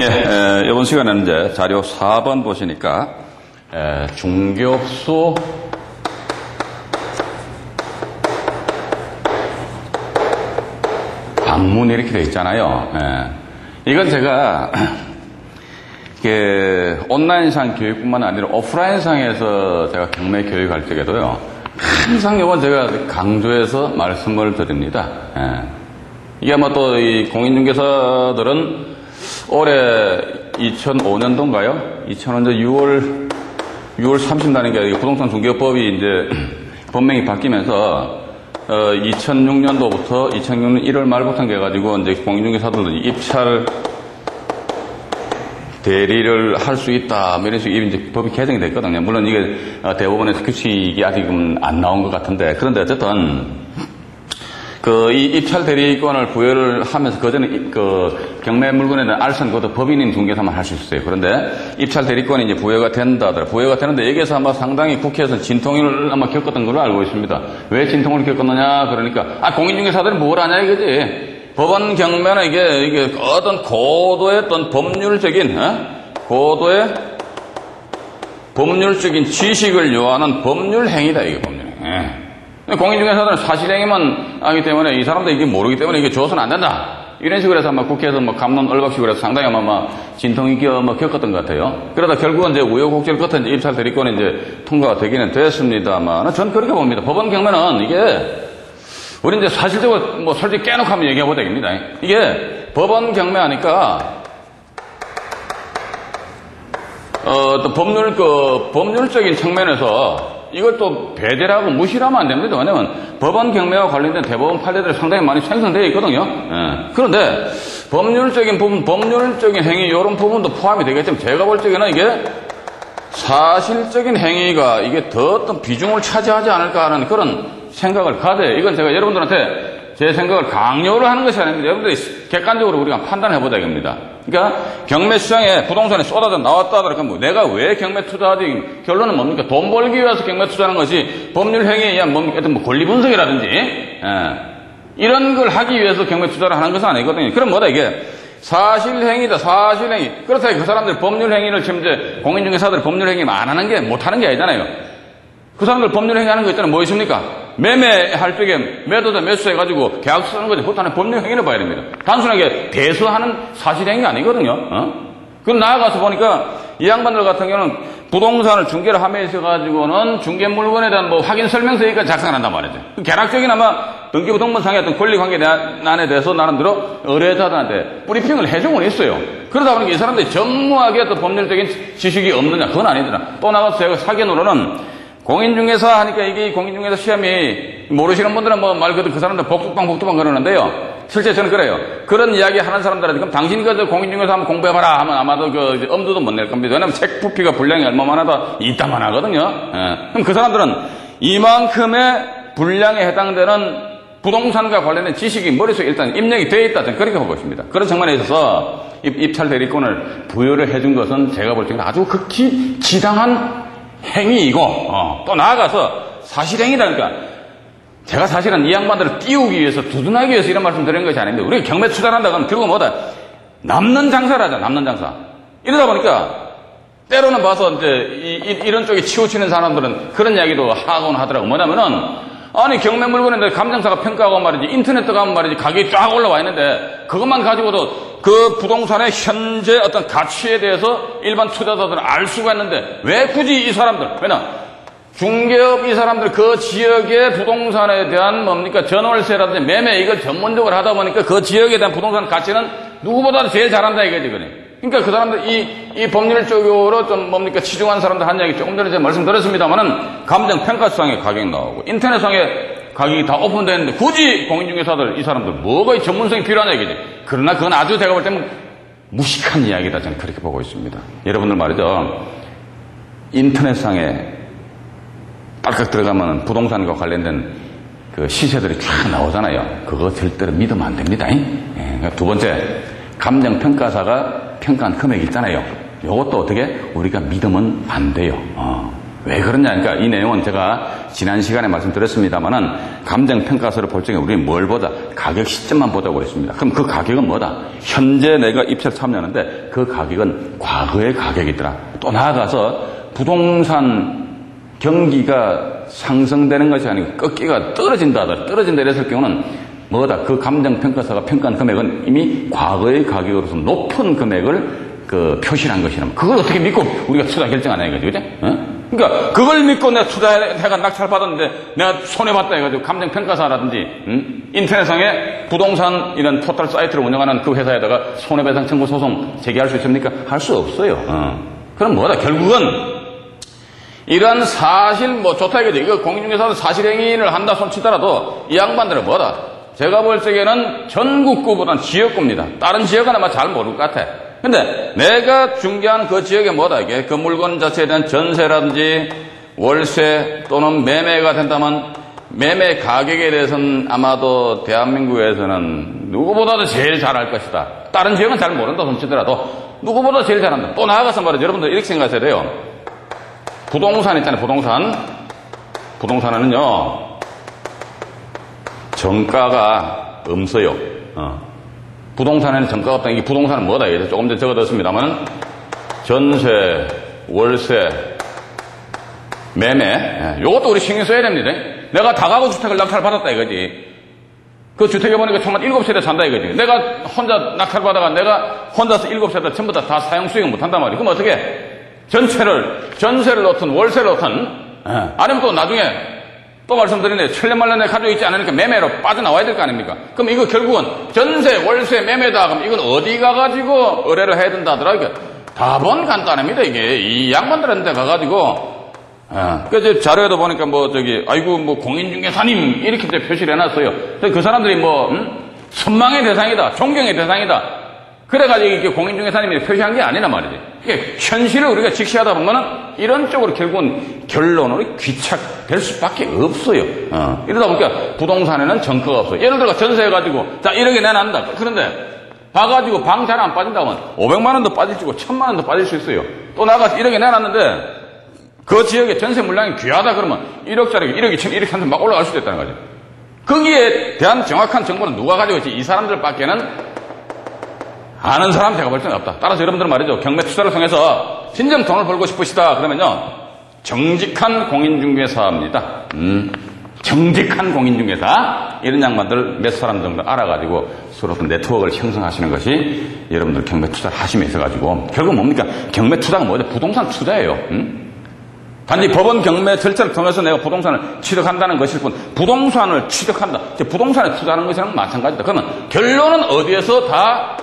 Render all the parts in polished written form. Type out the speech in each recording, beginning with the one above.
이번 시간에는 이제 자료 4번 보시니까, 중개업소 방문 이렇게 되어 있잖아요. 이건 제가, 온라인상 교육뿐만 아니라 오프라인상에서 제가 경매 교육할 적에도요, 항상 이건 제가 강조해서 말씀을 드립니다. 이게 아마 또 이 공인중개사들은 올해 2005년도인가요? 2005년 6월 30날인가 부동산 중개업법이 이제 법명이 바뀌면서 2006년도부터 2006년 1월 말부터 해가지고 이제 공인중개사들도 입찰 대리를 할 수 있다, 이런 식으로 이제 법이 개정이 됐거든요. 물론 이게 대법원에서 규칙이 아직은 안 나온 것 같은데, 그런데 어쨌든 이 입찰 대리권을 부여를 하면서 그전에 경매 물건에 대한 알선 그것도 법인인 중개사만 할 수 있어요. 그런데 입찰 대리권이 이제 부여가 된다 하더라. 부여가 되는데 여기에서 아마 상당히 국회에서 진통을 아마 겪었던 걸로 알고 있습니다. 왜 진통을 겪었느냐? 그러니까 공인중개사들이 뭘 하냐 이거지. 법원 경매는 이게 어떤 고도의 어떤 법률적인 법률적인 지식을 요하는 법률 행위다, 이게 법률 행위. 공인중개사들은 사실행위만 하기 때문에 이 사람도 이게 모르기 때문에 이게 줘서는 안 된다. 이런 식으로 해서 아마 국회에서 감론 얼박식으로 해서 상당히 아마 진통이 겪었던 것 같아요. 그러다 결국은 이제 우여곡절 끝에 이제 입찰 대리권이 이제 통과가 되기는 됐습니다만, 전 그렇게 봅니다. 법원 경매는 이게, 우리 이제 사실적으로 솔직히 깨놓고 한번 얘기해보자 됩니다. 이게 법원 경매하니까, 또 법률적인 측면에서 이걸 또 배제를 하고 무시를 하면 안 됩니다. 왜냐면 법원 경매와 관련된 대법원 판례들이 상당히 많이 생성되어 있거든요. 그런데 법률적인 부분, 법률적인 행위 이런 부분도 포함이 되겠지만 제가 볼 적에는 이게 사실적인 행위가 이게 더 어떤 비중을 차지하지 않을까 하는 그런 생각을 가져요. 이건 제가 여러분들한테 제 생각을 강요를 하는 것이 아닙니다. 여러분들이 객관적으로 우리가 판단해보자 이겁니다. 그러니까 경매 시장에 부동산이 쏟아져 나왔다 그러면 내가 왜 경매 투자하지? 결론은 뭡니까? 돈 벌기 위해서 경매 투자하는 것이 법률 행위에 의한 어떤 권리 분석이라든지 이런 걸 하기 위해서 경매 투자를 하는 것은 아니거든요. 그럼 뭐다 이게? 사실행위다, 사실행위. 그렇다고 그 사람들 법률 행위를 지금 이제 공인중개사들 법률 행위 안 하는 게 못하는 게 아니잖아요. 그 사람들 법률 행위하는 거 있잖아요. 뭐 있습니까? 매매할 적에 매도자 매수해가지고 계약서 쓰는 거지. 그것도 하나의 법률 행위를 봐야 됩니다. 단순하게 대수하는 사실행위 아니거든요. 그럼 나아가서 보니까 이 양반들 같은 경우는 부동산을 중개를 함에 있어가지고는 중개 물건에 대한 확인 설명서니까 작성을 한단 말이죠. 개락적인 아마 등기부등본상의 어떤 권리관계난에 대해서 나름대로 의뢰자들한테 브리핑을 해주곤 있어요. 그러다 보니까 이 사람들이 전무하게 어떤 법률적인 지식이 없느냐? 그건 아니더라. 또 나가서 제가 사견으로는 공인중개사 하니까 이게 공인중개사 시험이 모르시는 분들은 말 그대로 그 사람들 복두방 그러는데요. 실제 저는 그래요. 그런 이야기 하는 사람들한테 그럼 당신이 공인중개사 한번 공부해봐라 하면 아마도 엄두도 못 낼 겁니다. 왜냐면 책 부피가 분량이 얼마만 하다 이따만 하거든요. 그럼 그 사람들은 이만큼의 분량에 해당되는 부동산과 관련된 지식이 머릿속에 일단 입력이 되어 있다. 저는 그렇게 보고 있습니다. 그런 측면에 있어서 입찰 대리권을 부여를 해준 것은 제가 볼 때는 아주 극히 지당한 행위이고, 또 나아가서 사실행위라니까, 제가 사실은 이 양반들을 띄우기 위해서, 두둔하기 위해서 이런 말씀 드리는 것이 아닌데, 우리가 경매 투자를 한다 그러면 결국 뭐다? 남는 장사를 하자, 남는 장사. 이러다 보니까, 때로는 봐서 이제, 이런 쪽에 치우치는 사람들은 그런 이야기도 하곤 하더라고. 뭐냐면은, 아니, 경매 물건인데 감정사가 평가하고 말이지, 인터넷 들어가면 말이지, 가격이 쫙 올라와 있는데, 그것만 가지고도 그 부동산의 현재 어떤 가치에 대해서 일반 투자자들은 알 수가 있는데, 왜 굳이 이 사람들, 왜냐, 중개업 이 사람들 그 지역의 부동산에 대한 전월세라든지 매매 이걸 전문적으로 하다 보니까 그 지역에 대한 부동산 가치는 누구보다도 제일 잘한다 이거지, 그래. 그러니까 그 사람들, 이 법률 쪽으로 좀 치중한 사람들 한 이야기 조금 전에 제가 말씀드렸습니다만은, 감정평가상에 가격이 나오고, 인터넷상에 가격이 다 오픈되는데, 굳이 공인중개사들, 이 사람들, 뭐가 전문성이 필요하냐, 이거지. 그러나 그건 아주 제가 볼 때는 무식한 이야기다, 저는 그렇게 보고 있습니다. 여러분들 말이죠. 인터넷상에 딸깍 들어가면 부동산과 관련된 그 시세들이 쫙 나오잖아요. 그거 절대로 믿으면 안 됩니다. 두 번째, 감정평가사가 평가한 금액이 있잖아요. 이것도 어떻게 우리가 믿으면 안 돼요. 왜 그러냐, 그러니까 이 내용은 제가 지난 시간에 말씀드렸습니다만은 감정평가서를 볼 적에 우리는 뭘 보자? 가격 시점만 보자고 그랬습니다. 그럼 그 가격은 뭐다? 현재 내가 입찰 참여하는데 그 가격은 과거의 가격이더라. 또 나아가서 부동산 경기가 상승되는 것이 아니고 꺾기가 떨어진다 이랬을 경우는 뭐다? 그 감정평가서가 평가한 금액은 이미 과거의 가격으로서 높은 금액을 표시한 것이라. 그걸 어떻게 믿고 우리가 투자 결정하냐 이거지, 그죠? 어? 그러니까 그걸 믿고 내가 투자해가 낙찰받았는데 내가 손해봤다 해가지고 감정평가사라든지 인터넷상에 부동산 이런 포털 사이트를 운영하는 그 회사에다가 손해배상 청구 소송 제기할 수 있습니까? 할 수 없어요. 그럼 뭐다? 결국은 이런 사실 좋다 이거지. 이거 공인중개사도 사실행위를 한다 손치더라도 이 양반들은 뭐다? 제가 볼 적에는 전국구보다는 지역구입니다. 다른 지역은 아마 잘 모를 것 같아. 근데 내가 중개하는 그 지역에 뭐다 이게 그 물건 자체에 대한 전세라든지 월세 또는 매매가 된다면 매매 가격에 대해서는 아마도 대한민국에서는 누구보다도 제일 잘할 것이다. 다른 지역은 잘 모른다 손치더라도 누구보다 제일 잘한다. 또 나아가서 말이죠. 여러분들 이렇게 생각하셔야 돼요. 부동산 있잖아요. 부동산에는요 정가가 없어요. 부동산에는 정가가 없다. 이게 부동산은 뭐다? 조금 전에 적어뒀습니다만 전세, 월세, 매매 요것도 우리 신경 써야 됩니다. 내가 다가구 주택을 낙찰받았다 이거지. 그 주택에 보니까 정말 7세대 산다 이거지. 내가 혼자 낙찰받아가 내가 혼자서 7세대 전부 다 사용 수익을 못한단 말이야. 그럼 어떻게 전세를 놓든 월세를 놓든 아니면 또 나중에 또 말씀드리는데 천년만년에 가지고 있지 않으니까 매매로 빠져나와야 될 거 아닙니까? 그럼 이거 결국은 전세, 월세, 매매다. 그럼 이건 어디 가가지고 의뢰를 해야 된다 하더라. 답은 간단합니다. 이게 이 양반들한테 가가지고 그 자료에도 보니까 공인중개사님 이렇게 표시를 해놨어요. 그 사람들이 선망의 대상이다, 존경의 대상이다. 그래가지고 이렇게 공인중개사님이 표시한 게 아니란 말이지. 현실을 우리가 직시하다 보면은 이런 쪽으로 결국은 결론으로 귀착될 수밖에 없어요. 이러다 보니까 부동산에는 정가가 없어요. 예를 들어 전세해가지고 자 1억에 내놨다. 그런데 봐가지고 방 잘 안 빠진다 하면 500만 원도 빠질 수 있고 1000만 원도 빠질 수 있어요. 또 나가서 1억에 내놨는데 그 지역에 전세 물량이 귀하다 그러면 1억짜리 1억 2천 1억 3천 막 올라갈 수도 있다는 거죠. 거기에 대한 정확한 정보는 누가 가지고 있지? 이 사람들밖에는 아는 사람 제가 볼 때는 없다. 따라서 여러분들은 말이죠. 경매 투자를 통해서 진정 돈을 벌고 싶으시다. 그러면요. 정직한 공인중개사입니다. 정직한 공인중개사. 이런 양반들 몇 사람 정도 알아가지고 서로 네트워크를 형성하시는 것이 여러분들 경매 투자를 하심에 있어가지고 결국 뭡니까? 경매 투자가 뭐죠? 부동산 투자예요. 단지 법원 경매 절차를 통해서 내가 부동산을 취득한다는 것일 뿐 부동산을 취득한다. 부동산에 투자하는 것이랑 마찬가지다. 그러면 결론은 어디에서 다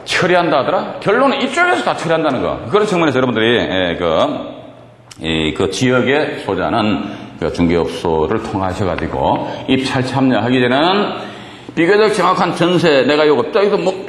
처리한다 하더라? 결론은 이쪽에서 다 처리한다는 거. 그런 측면에서 여러분들이 그 지역에 소재하는 그 중개업소를 통하셔가지고 입찰 참여하기 전에는 비교적 정확한 전세, 내가 요거,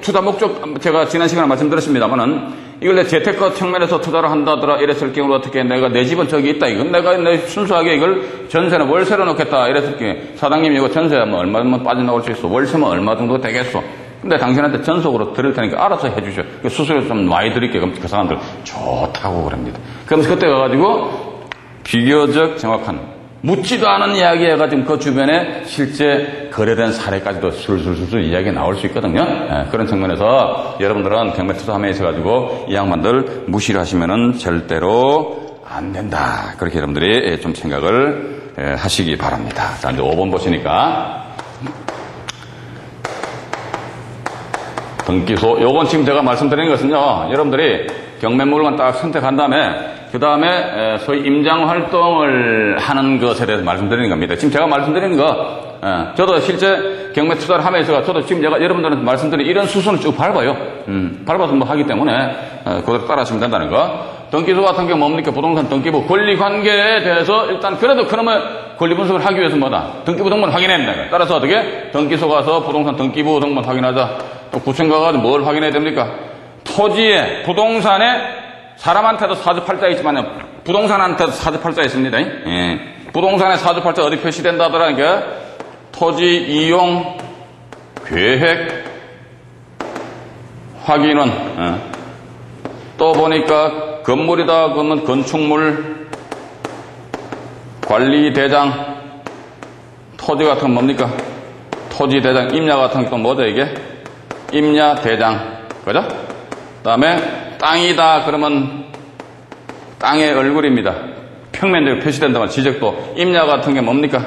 투자 목적, 제가 지난 시간에 말씀드렸습니다만은 이걸 내 재테크 측면에서 투자를 한다더라 이랬을 경우 어떻게 내가 내 집은 저기 있다. 이건 내가 순수하게 이걸 전세는 월세로 놓겠다 이랬을 경우에 사장님이 이거 전세하면 얼마면 빠져나올 수 있어. 월세면 얼마 정도 되겠어. 근데 당신한테 전속으로 드릴 테니까 알아서 해주셔. 수수료 좀 많이 드릴게요. 그럼 그 사람들 좋다고 그럽니다. 그럼 그때 가가지고 비교적 정확한 묻지도 않은 이야기 해가지고 그 주변에 실제 거래된 사례까지도 술술술술 이야기가 나올 수 있거든요. 그런 측면에서 여러분들은 경매 투자함에 있어가지고 이 양반들 무시를 하시면은 절대로 안 된다. 그렇게 여러분들이 좀 생각을 하시기 바랍니다. 자, 이제 5번 보시니까. 등기소. 요건 지금 제가 말씀드리는 것은요, 여러분들이 경매 물건 딱 선택한 다음에, 그 다음에 소위 임장 활동을 하는 것에 대해서 말씀드리는 겁니다. 지금 제가 말씀드리는 거, 저도 실제 경매 투자를 하면서 저도 지금 제가 여러분들한테 말씀드린 이런 수순을 쭉 밟아요. 밟아서 뭐 하기 때문에 그대로 따라하시면 된다는 거. 등기소 같은 경우 뭡니까? 부동산 등기부 권리관계에 대해서 일단 그래도 그러면 권리분석을 하기 위해서 뭐다? 등기부 등본 확인해야 된다. 따라서 어떻게? 등기소 가서 부동산 등기부 등본 확인하자. 또 구청 가서 뭘 확인해야 됩니까? 토지에, 부동산에 사람한테도 사주팔자 있지만 부동산한테도 사주팔자 있습니다. 부동산에 사주팔자 어디 표시된다더라. 그러니까 토지 이용 계획 확인원. 또 보니까 건물이다 그러면 건축물 관리대장, 토지 같은 건 뭡니까? 토지대장, 임야 같은 게 또 뭐죠 이게? 임야대장, 그죠? 그 다음에 땅이다 그러면 땅의 얼굴입니다. 평면적으로 표시된다면 지적도, 임야 같은 게 뭡니까?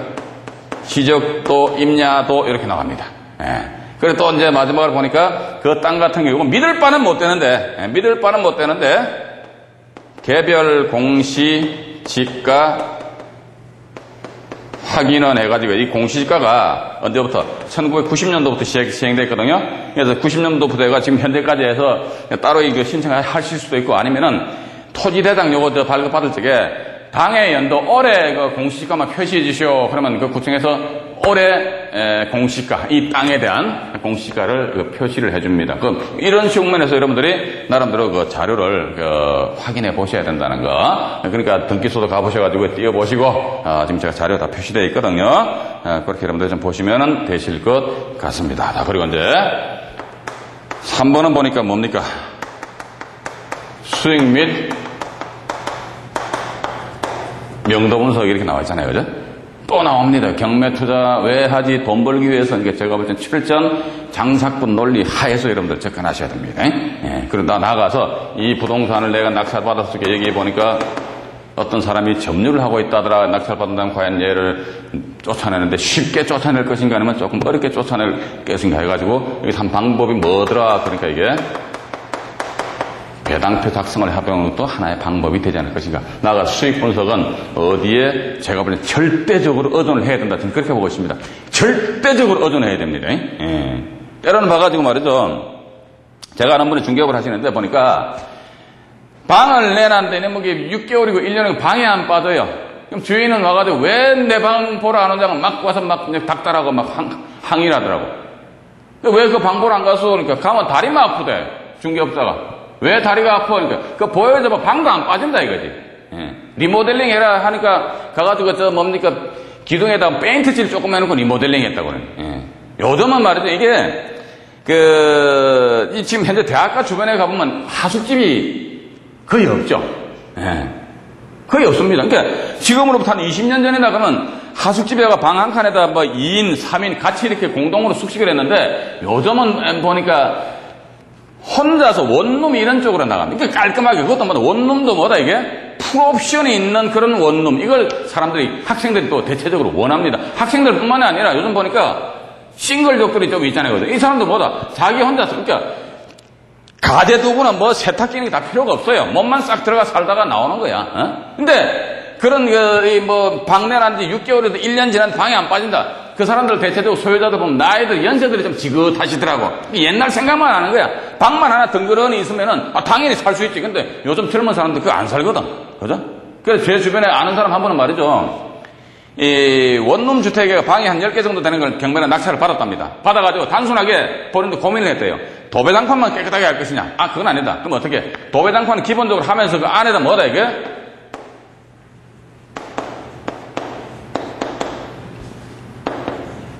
지적도, 임야도 이렇게 나갑니다. 예. 그리고 또 이제 마지막으로 보니까 그 땅 같은 경우 믿을 바는 못 되는데, 믿을 바는 못 되는데 개별 공시 지가 확인원 해가지고 이 공시지가가 언제부터 1990년도부터 시행됐거든요. 그래서 90년도부터 해가 지금 현재까지 해서 따로 이거 신청하실 수도 있고 아니면은 토지대장 요거 저 발급받을 적에 당해 연도 올해 그 공시지가만 표시해 주시오. 그러면 그 구청에서 올해 공시가, 이 땅에 대한 공시가를 그 표시를 해줍니다. 이런 식면에서 여러분들이 나름대로 그 자료를 그 확인해 보셔야 된다는 거. 그러니까 등기소도 가보셔가지고 띄워보시고, 지금 제가 자료 다 표시되어 있거든요. 그렇게 여러분들 좀 보시면 되실 것 같습니다. 자, 그리고 이제 3번은 보니까 뭡니까? 수익 및 명도 분석 이렇게 나와 있잖아요. 그죠? 또 나옵니다. 경매 투자 왜 하지? 돈 벌기 위해서. 그러니까 제가 볼 땐 7전 장사꾼 논리 하에서 여러분들 접근하셔야 됩니다. 예. 그러다 나가서 이 부동산을 내가 낙찰받았을 때 얘기해 보니까 어떤 사람이 점유를 하고 있다더라. 낙찰받는다면 과연 얘를 쫓아내는데 쉽게 쫓아낼 것인가 아니면 조금 어렵게 쫓아낼 것인가 해가지고 여기 한 방법이 뭐더라. 그러니까 이게 배당표 작성을 해보는 것도 하나의 방법이 되지 않을 것인가. 나아가 수익 분석은 어디에 제가 보기엔 절대적으로 의존을 해야 된다. 저는 그렇게 보고 있습니다. 절대적으로 의존해야 됩니다. 예. 때로는 봐가지고 말이죠. 제가 아는 분이 중개업을 하시는데 보니까 방을 내놨는데 뭐 6개월이고 1년이고 방에 안 빠져요. 그럼 주인은 와가지고 왜 내 방 보러 안 오냐고 막 와서 막 닥달하고 막 항의를 하더라고. 왜 그 방 보러 안 가서 그러니까 가면 다리만 아프대. 중개업자가. 왜 다리가 아파? 그러니까, 보여줘봐. 방도 안 빠진다, 이거지. 예. 리모델링 해라 하니까, 가가지고, 뭡니까, 기둥에다가 페인트 칠 조금 해놓고 리모델링 했다고 그래. 예. 요즘은 말이죠. 이게, 지금 현재 대학가 주변에 가보면 하숙집이 거의 없죠. 예. 거의 없습니다. 그러니까, 지금으로부터 한 20년 전에 나가면 하숙집에다가 방 한 칸에다 뭐 2인, 3인 같이 이렇게 공동으로 숙식을 했는데, 요즘은 보니까, 혼자서 원룸이 이런 쪽으로 나갑니다. 그러니까 깔끔하게 그것도 뭐다 원룸도 뭐다 이게 풀옵션이 있는 그런 원룸 이걸 사람들이 학생들이 또 대체적으로 원합니다. 학생들뿐만이 아니라 요즘 보니까 싱글족들이 좀 있잖아요. 이 사람들 뭐다 자기 혼자서 그러니까 가재두부는 뭐 세탁기는 다 필요가 없어요. 몸만 싹 들어가 살다가 나오는 거야. 근데 그런 방 내난 지 6개월에서 1년 지난 방에 안 빠진다. 그 사람들 대체적으로 소유자들 보면 나이들 연세들이 좀 지긋하시더라고. 옛날 생각만 하는 거야. 방만 하나 덩그러니 있으면은 당연히 살 수 있지. 근데 요즘 젊은 사람들 그거 안 살거든. 그죠? 그래서 제 주변에 아는 사람 한 분은 말이죠. 이 원룸 주택에 방이 한 10개 정도 되는 걸 경매나 낙찰을 받았답니다. 받아가지고 단순하게 본인도 고민을 했대요. 도배장판만 깨끗하게 할 것이냐? 그건 아니다. 그럼 어떻게? 도배장판은 기본적으로 하면서 그 안에다 뭐다 이게?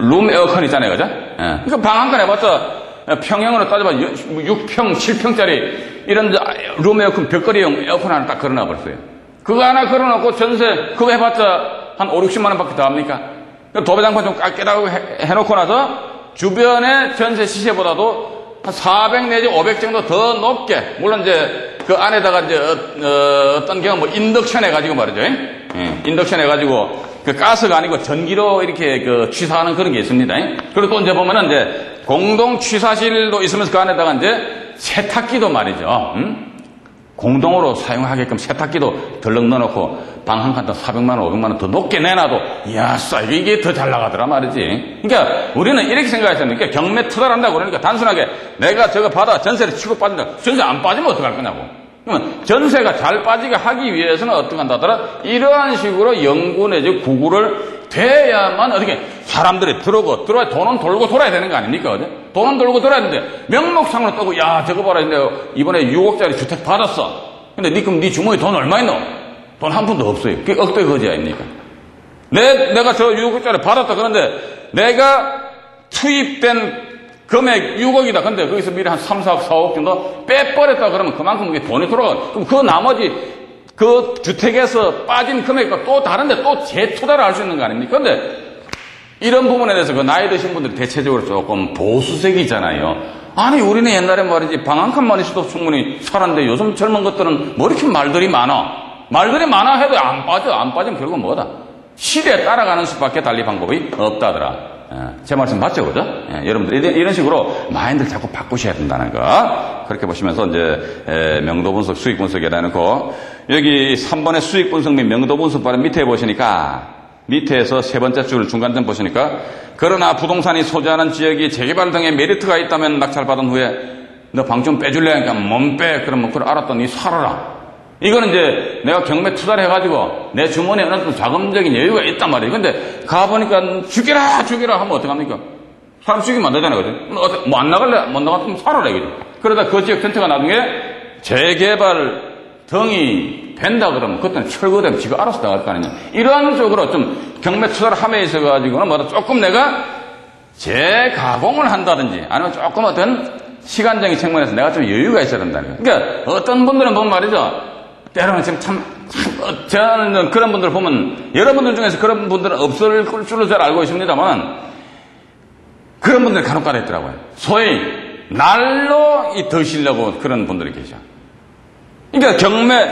룸 에어컨 있잖아요, 그죠? 예. 그러니까 방 한 칸 해봤자 평형으로 따져봐 6평, 7평짜리 이런 룸 에어컨 벽걸이용 에어컨 하나 딱 걸어놔 버렸어요. 그거 하나 걸어놓고 전세 그거 해봤자 한 5, 60만 원밖에 더 합니까? 도배장판 좀 깨끗하게 해놓고 나서 주변의 전세 시세보다도 한 400 내지 500 정도 더 높게 물론 이제 그 안에다가 이제 어떤 경우 뭐 인덕션 해가지고 말이죠. 예. 인덕션 해가지고 그 가스가 아니고 전기로 이렇게 취사하는 그런 게 있습니다. 그리고 또 이제 보면은 이제 공동 취사실도 있으면서 그 안에다가 이제 세탁기도 말이죠. 공동으로 사용하게끔 세탁기도 덜렁 넣어놓고 방 한 칸 더 400만 원, 500만 원 더 높게 내놔도 이야, 이게 더 잘 나가더라 말이지. 그러니까 우리는 이렇게 생각했었는데 그러니까 경매 투자한다고 그러니까 단순하게 내가 저거 받아 전세를 치고 빠진다. 전세 안 빠지면 어떡할 거냐고. 그러면 전세가 잘 빠지게 하기 위해서는 어떻게 한다더라? 이러한 식으로 연구 내지 구구를 돼야만 어떻게 사람들이 들어와 돈은 돌고 돌아야 되는 거 아닙니까? 그죠? 돈은 돌고 돌아야 되는데 명목상으로 떠고 야 저거 봐라 내가 이번에 6억짜리 주택 받았어. 근데 그럼 네 주머니에 돈 얼마 있노? 돈 한 푼도 없어요. 그게 억대 거지 아닙니까? 내가 저 6억짜리 받았다 그런데 내가 투입된 금액 6억이다. 근데 거기서 미리 한 3, 4억, 4억 정도 빼버렸다 그러면 그만큼 그게 돈이 돌아가. 그럼 그 나머지 그 주택에서 빠진 금액과 또 다른데 또 재투자를 할 수 있는 거 아닙니까? 근데 이런 부분에 대해서 그 나이 드신 분들이 대체적으로 조금 보수적이잖아요. 아니, 우리는 옛날에 말이지 방 한 칸만 있어도 충분히 살았는데 요즘 젊은 것들은 뭐 이렇게 말들이 많아. 말들이 많아 해도 안 빠져. 안 빠지면 결국은 뭐다? 시대에 따라가는 수밖에 달리 방법이 없다더라. 제 말씀 맞죠, 그죠? 여러분들 이런 식으로 마인드를 자꾸 바꾸셔야 된다는 거. 그렇게 보시면서 이제 명도 분석, 수익 분석이라 놓고 여기 3번의 수익 분석 및 명도 분석 바로 밑에 보시니까 밑에서 세 번째 줄 중간점 보시니까 그러나 부동산이 소재하는 지역이 재개발 등의 메리트가 있다면 낙찰받은 후에 너 방 좀 빼줄래? 하니까 몸 빼. 그러면 그걸 알았더니 살아라. 이거는 이제 내가 경매 투자를 해가지고 내 주머니에 어느 정도 자금적인 여유가 있단 말이에요. 근데 가보니까 죽여라 하면 어떡합니까? 사람 죽이면 안 되잖아요. 그죠? 뭐 안 나갈래? 못 나갔으면 살아라. 그죠? 그러다 그 지역 텐트가 나중에 재개발 등이 된다 그러면 그때는 철거되면 지가 알아서 나갈 거 아니냐. 이러한 쪽으로 좀 경매 투자를 함에 있어가지고는 뭐다 조금 내가 재가공을 한다든지 아니면 조금 어떤 시간적인 측면에서 내가 좀 여유가 있어야 된다는 거예요. 그러니까 어떤 분들은 보면 말이죠. 때로는 지금 저는 그런 분들 보면 여러분들 중에서 그런 분들은 없을 줄로 잘 알고 있습니다만 그런 분들이 간혹가다 있더라고요. 소위 날로 드시려고 그런 분들이 계셔. 그러니까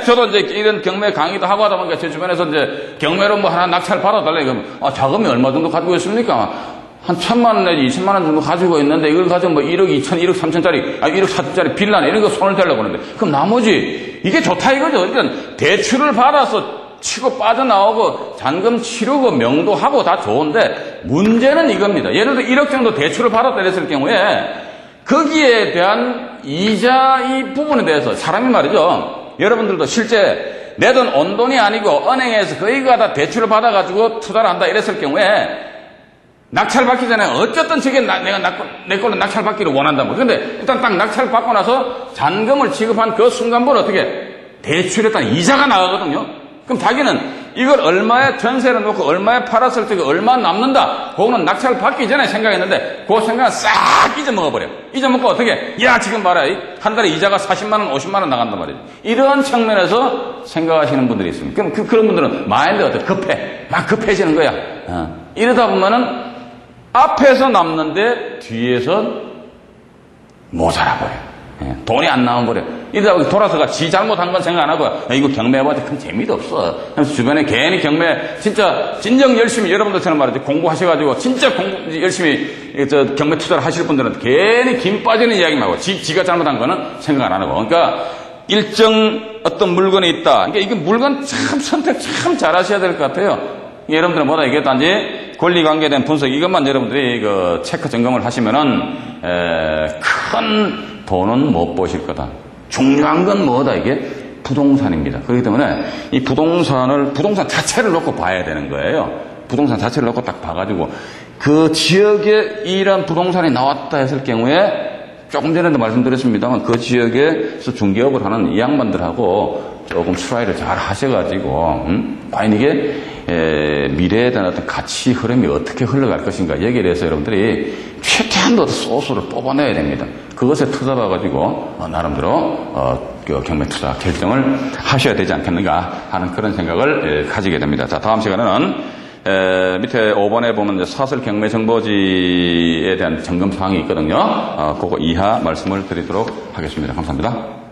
저도 이제 이런 경매 강의도 하고 하다 보니까 제 주변에서 이제 경매로 뭐 하나 낙찰 받아달래. 그러면 자금이 얼마 정도 가지고 있습니까? 한 1,000만 원 내지 20만 원 정도 가지고 있는데 이걸 가지고 뭐 1억 2천, 1억 3천짜리, 1억 4천짜리 빌라나 이런 거 손을 대려고 하는데 그럼 나머지 이게 좋다 이거죠. 그러니까 대출을 받아서 치고 빠져나오고 잔금 치르고 명도하고 다 좋은데 문제는 이겁니다. 예를 들어 1억 정도 대출을 받았다 이랬을 경우에 거기에 대한 이자 이 부분에 대해서 사람이 말이죠. 여러분들도 실제 내 돈 온 돈이 아니고 은행에서 거기가 다 대출을 받아가지고 투자를 한다 이랬을 경우에 낙찰받기 전에 어쨌든 저게 내 걸로 낙찰받기를 원한단 말이에요. 근데 일단 딱 낙찰받고 나서 잔금을 지급한 그 순간부터 어떻게 대출했다는 이자가 나가거든요. 그럼 자기는 이걸 얼마에 전세를 놓고 얼마에 팔았을 때 얼마 남는다. 그거는 낙찰받기 전에 생각했는데 그 생각은 싹 잊어먹어버려. 잊어먹고 어떻게? 야 지금 봐라. 한 달에 이자가 40만 원, 50만 원 나간단 말이에요. 이런 측면에서 생각하시는 분들이 있습니다. 그럼 그런 분들은 마인드가 어떻게 급해. 막 급해지는 거야. 이러다 보면은 앞에서 남는데 뒤에서 모자라버려. 돈이 안 나와버려. 이러다 보니 돌아서가 지 잘못한 건 생각 안 하고 이거 경매해봐도 큰 재미도 없어. 그래서 주변에 괜히 경매 진정 열심히 여러분들처럼 말이죠. 공부하셔가지고 진짜 열심히 경매 투자를 하실 분들은 괜히 김 빠지는 이야기만 하고 지가 잘못한 거는 생각 안 하고. 그러니까 일정 어떤 물건이 있다. 그러니까 이게 물건 참 선택 참 잘 하셔야 될 것 같아요. 여러분들은 뭐다 이게 단지 권리관계된 분석 이것만 여러분들이 체크 점검을 하시면은 큰 돈은 못 버실 거다. 중요한 건 뭐다 이게 부동산입니다. 그렇기 때문에 이 부동산 자체를 놓고 봐야 되는 거예요. 부동산 자체를 놓고 딱 봐가지고 그 지역에 이런 부동산이 나왔다 했을 경우에 조금 전에도 말씀드렸습니다만 그 지역에서 중개업을 하는 이 양반들하고 조금 트라이를 잘 하셔가지고 과연 이게 미래에 대한 어떤 가치 흐름이 어떻게 흘러갈 것인가 여기에 대해서 여러분들이 최대한도 소스를 뽑아내야 됩니다. 그것에 투자해가지고 나름대로 경매 투자 결정을 하셔야 되지 않겠는가 하는 그런 생각을 가지게 됩니다. 자, 다음 시간에는 밑에 5번에 보면 사설 경매 정보지에 대한 점검 사항이 있거든요. 그거 이하 말씀을 드리도록 하겠습니다. 감사합니다.